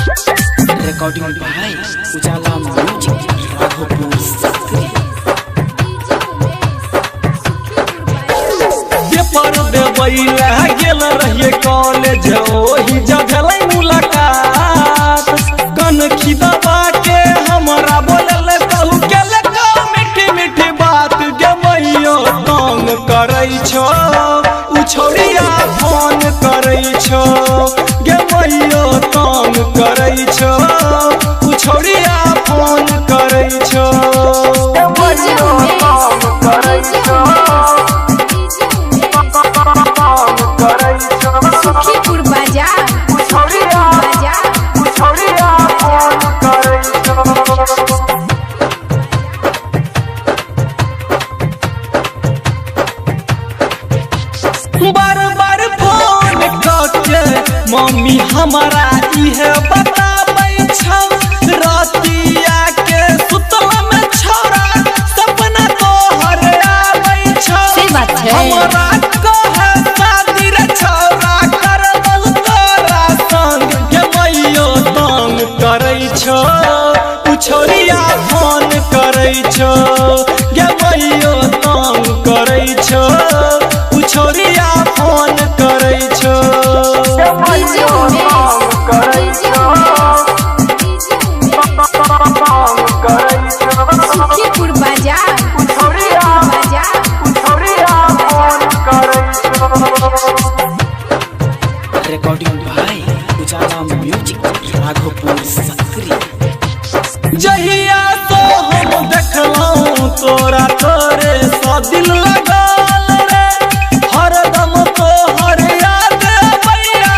Recording भाई उजाला music Raghopur सक्रिय पेपर देवैला गेल रहिए कॉलेज ओही जगलै मुलाकात कन खिदबा के हमरा बोलल कहू केले का मीठी मीठी बात गे मैयो तंग करै छो उ छोड़िया फोन करै छो गे मैयो तंग करै छो उ छोड़िया फोन करै छो गे मैयो तंग करै छो सुखीपुर बाजार बार बार फोन करके मम्मी हमारा इहे बताबै छौ रातिया के सुतला में छोरा सपना तोहर आबै छौ हमरा कहे शादी रे छोरा करबौ तोरा संग गे मैयो तंग करै छौ उ छोरिया फोन करै छौ गे मैयो तंग करै छौ उ छोरिया फोन करै छौ गे मैयो तंग करै छौ सुखीपुर बाजार रिकॉर्डिंग भाई उजाला म्यूजिक राघोपुर सक्रिय जहिया तो हम देखलौं तोरा तोरे सा दिल लगल रे हरदम तोहर याद अबैया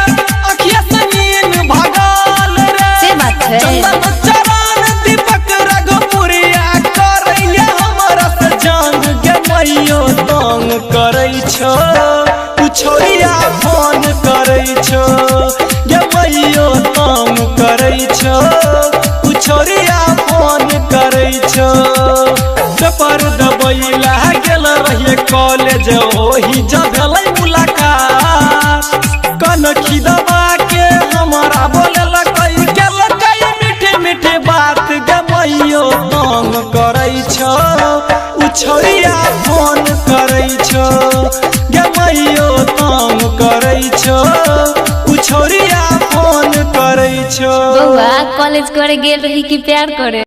अखिया से नींद भागल रे चंदन चरण दीपक राघोपुरिया करैया हमरा से जंग गे मैयो तंग करै छौ उ छोरिया फोन करै छौ गे मैयो तंग करै छौ उ छोरिया फोन करै छौ पेपर दबैला गेल रहिए कॉलेज ओही जगलै मुलाकात कन खिदबा के हमरा बोलल कई गेल कई मीठी मीठी बात गे मैयो तंग करै छौ उ छोरिया फोन करै छौ गे मैयो तंग करै छौ उ छोरिया फोन करै छौ बउआ कॉलेज करे गेल रही कि प्यार करे।